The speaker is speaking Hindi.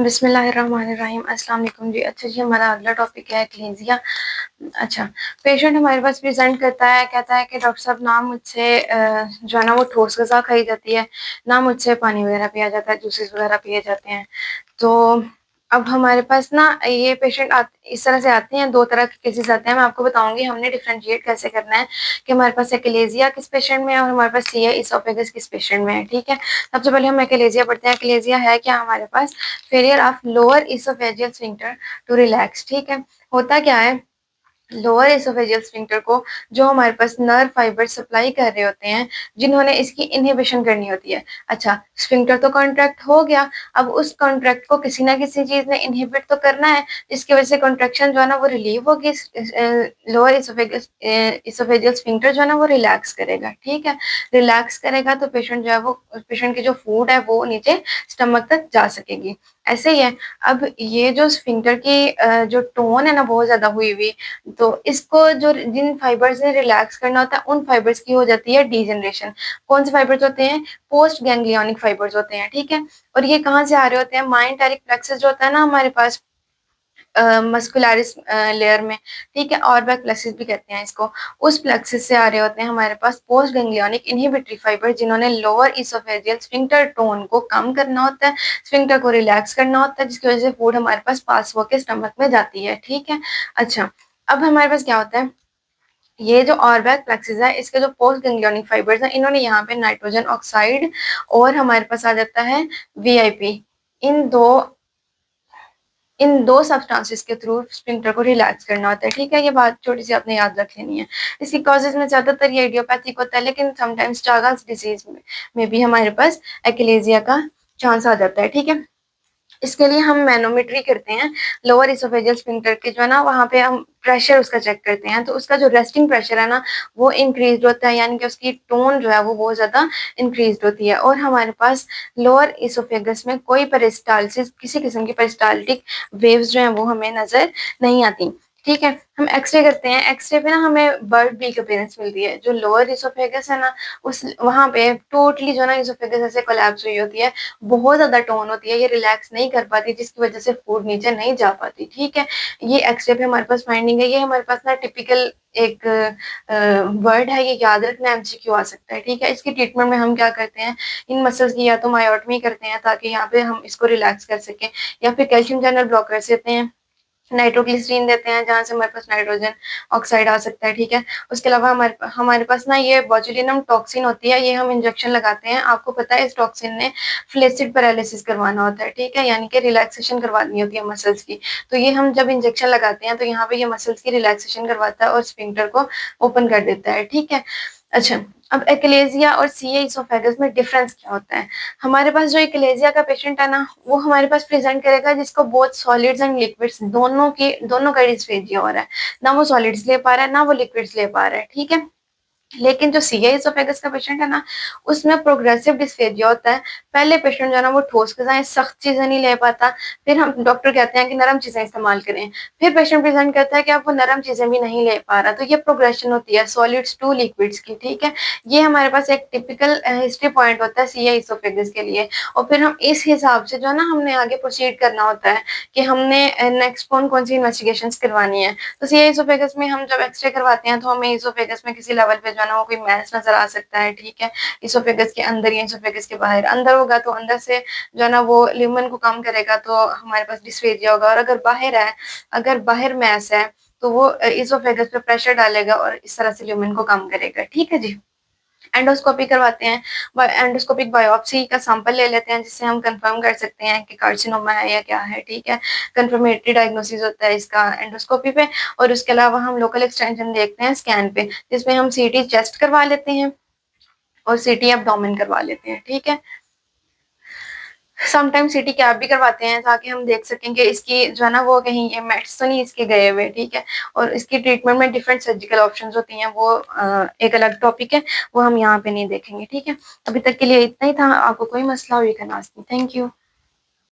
बिस्मिल्लाहिर्रहमानिर्रहीम। अस्सलाम वालेकुम जी। अच्छा जी, हमारा अगला टॉपिक है एक्लेज़िया। अच्छा, पेशेंट हमारे पास प्रेज़ेंट करता है, कहता है कि डॉक्टर साहब ना मुझसे जो है ना वो ठोस ग़िज़ा खाई जाती है, ना मुझसे पानी वग़ैरह पिया जाता है, जूसेस वग़ैरह पिए जाते हैं। तो अब हमारे पास ना ये पेशेंट इस तरह से आते हैं, 2 तरह के केसेस आते हैं। मैं आपको बताऊँगी हमने डिफरेंशिएट कैसे करना है कि हमारे पास एक्लेज़िया किस पेशेंट में है और हमारे पास सीए इसोफेगस किस पेशेंट में है, ठीक है? सबसे पहले हम एक्लेज़िया पढ़ते हैं। एक्लेज़िया है क्या हमारे पास? Failure of lower oesophageal sphincter to relax, ठीक है? होता क्या है, लोअर एसोफेजियल स्फिंक्टर को जो हमारे पास नर्व फाइबर सप्लाई कर रहे होते हैं, जिन्होंने इसकी इनहिबिशन करनी होती है। अच्छा, स्फिंक्टर तो कॉन्ट्रैक्ट हो गया, अब उस कॉन्ट्रैक्ट को किसी ना किसी चीज़ ने इनहिबिट तो करना है, जिसकी वजह से कॉन्ट्रैक्शन जो है ना वो रिलीव होगी। लोअर एसोफेजियल स्फिंक्टर जो है ना वो रिलैक्स करेगा, ठीक है? रिलैक्स करेगा तो पेशेंट जो है वो पेशेंट की जो फूड है वो नीचे स्टमक तक जा सकेगी। ऐसे ही है, अब ये जो स्फिंक्टर की जो टोन है ना बहुत ज़्यादा हुई हुई, तो इसको जो जिन फाइबर्स ने रिलैक्स करना होता है उन फाइबर्स की हो जाती है डीजनरेशन। कौन से फाइबर्स होते हैं? पोस्ट गैंग्लियोनिक फाइबर्स होते हैं, ठीक है? और ये कहाँ से आ रहे होते हैं? मायोटेरिक प्लेक्सस जो होता है ना हमारे पास मस्कुलरिस लेयर में, ठीक है? ऑरबैक प्लेक्सस भी कहते हैं इसको। उस प्लेक्सस से आ रहे होते हैं हमारे पास पोस्ट गैंग्लियोनिक इनहिबिटरी फाइबर, जिन्होंने लोअर इसोफेजियल स्फिंक्टर टोन को कम करना होता है, स्फिंक्टर को रिलैक्स करना होता है, जिसकी वजह से फूड हमारे पास पास होके स्टमक में जाती है, ठीक है? अच्छा, अब हमारे पास क्या होता है, ये जो ऑरबैक प्लेक्सस है, इसके जो पोस्ट गैंग्लियोनिक फाइबर्स हैं, इन्होंने यहाँ पे नाइट्रोजन ऑक्साइड और हमारे पास आ जाता है वीआईपी। इन 2 सब्सटेंसेस के थ्रू स्फिंक्टर को रिलैक्स करना होता है, ठीक है? ये बात छोटी-सी आपने याद रख लेनी है। इसकी कॉजेज़ में ज़्यादातर ये इडियोपैथिक होता है, लेकिन समटाइम्स चागास डिसीज़ में भी हमारे पास एक्लेज़िया का चांस आ जाता है, ठीक है? इसके लिए हम मैनोमेट्री करते हैं, लोअर इसोफेजियल स्फिंक्टर के जो है ना वहाँ पे हम प्रेशर उसका चेक करते हैं, तो उसका जो रेस्टिंग प्रेशर है ना वो इंक्रीज़्ड होता है, यानी कि उसकी टोन जो है वो बहुत ज़्यादा इंक्रीज़्ड होती है। और हमारे पास लोअर इसोफेगस में कोई पेरिस्टाल्सिस, किसी किस्म की पेरिस्टाल्टिक वेव्स जो हैं वो हमें नज़र नहीं आती, ठीक है? हम एक्स-रे करते हैं, एक्स-रे पे ना हमें बर्ड बिल की अपीयरेंस मिलती है। जो लोअर इसोफेगस है ना उस वहाँ पे टोटली जो है ना इसोफेगस ऐसे कोलैप्स हुई होती है, बहुत ज़्यादा टोन होती है, ये रिलैक्स नहीं कर पाती, जिसकी वजह से फूड नीचे नहीं जा पाती, ठीक है? ये एक्स-रे पे हमारे पास फाइंडिंग है। ये हमारे पास ना टिपिकल एक वर्ड है, ये याद रखना, एमसीक्यू आ सकता है, ठीक है? इसकी ट्रीटमेंट में हम क्या करते हैं, इन मसल्स की या तो मायोटमी करते हैं ताकि यहाँ पे हम इसको रिलैक्स कर सकें, या फिर कैल्शियम चैनल ब्लॉकर्स देते हैं, नाइट्रोग्लिसरीन देते हैं जहाँ से हमारे पास नाइट्रोजन ऑक्साइड आ सकता है, ठीक है? उसके अलावा हमारे पास ना ये बोtulinum टॉक्सिन होती है, ये हम इंजेक्शन लगाते हैं। आपको पता है इस टॉक्सिन ने फ्लेसिड पैरालिसिस करवाना होता है, ठीक है? यानी कि रिलैक्सेशन करवानी होती है मसल्स की। तो ये हम जब इंजेक्शन लगाते हैं तो यहाँ पे ये मसल्स की रिलैक्सेशन करवाता है और स्फिंक्टर को ओपन कर देता है, ठीक है? अच्छा, अब एक्लेज़िया और सीए इसोफेगस में डिफरेंस क्या होता है? हमारे पास जो एक्लेज़िया का पेशेंट है ना, वो हमारे पास प्रेज़ेंट करेगा जिसको बोथ सॉलिड्स एंड लिक्विड्स दोनों का डिस्फेजिया हो रहा है। ना वो सॉलिड्स ले पा रहा है, ना वो लिक्विड्स ले पा रहा है, ठीक है? लेकिन जो सीए इसोफेगस का पेशेंट है ना, उसमें प्रोग्रेसिव डिस्फेजिया होता है। पहले पेशेंट जो है ना वो ठोस ग़िज़ाएँ, सख्त चीज़ें नहीं ले पाता, फिर हम डॉक्टर कहते हैं कि नरम चीज़ें इस्तेमाल करें। फिर पेशेंट प्रेज़ेंट करता है कि अब वो नरम चीज़ें भी नहीं ले पा रहा, तो ये प्रोग्रेशन होती है सॉलिड्स टू लिक्विड्स की, ठीक है? ये हमारे पास एक टिपिकल हिस्ट्री पॉइंट होता है सीए इसोफेगस के लिए, और फिर हम इस हिसाब से जो है ना हमने आगे प्रोसीड करना होता है कि हमने नेक्स्ट कौन-कौन सी इन्वेस्टिगेशंस करवानी है। तो सीए इसोफेगस में हम जब एक्स-रे करवाते हैं तो हमें इसोफेगस में किसी लेवल पे जो है ना वो कोई मैस नज़र आ सकता है, ठीक है? इसोफेगस के अंदर या इसोफेगस के बाहर। अंदर होगा तो अंदर से जो है ना वो ल्यूमेन को कम करेगा तो हमारे पास डिस्फेजिया होगा, और अगर बाहर मैस है तो वो इसोफेगस पे प्रेशर डालेगा और इस तरह से ल्यूमेन को कम करेगा, ठीक है जी? एंडोस्कोपी करवाते हैं, एंडोस्कोपिक बायोप्सी का सैंपल ले लेते हैं जिससे हम कंफर्म कर सकते हैं कि कार्सिनोमा है या क्या है, ठीक है? कंफर्मेटरी डायग्नोसिस होता है इसका एंडोस्कोपी पे, और उसके अलावा हम लोकल एक्सटेंशन देखते हैं स्कैन पे, जिसमें हम सीटी चेस्ट करवा लेते हैं और सीटी एब्डोमेन करवा लेते हैं, ठीक है? समटाइम्स सीटी कैप भी करवाते हैं ताकि हम देख सकें कि इसकी जो है ना वो कहीं ये मेट्स तो नहीं इसके गए हुए, ठीक है? और इसकी ट्रीटमेंट में डिफरेंट सर्जिकल ऑप्शंस होती हैं, वो एक अलग टॉपिक है, वो हम यहाँ पे नहीं देखेंगे, ठीक है? अभी तक के लिए इतना ही था। आपको कोई मसला हो you can ask me. Thank you.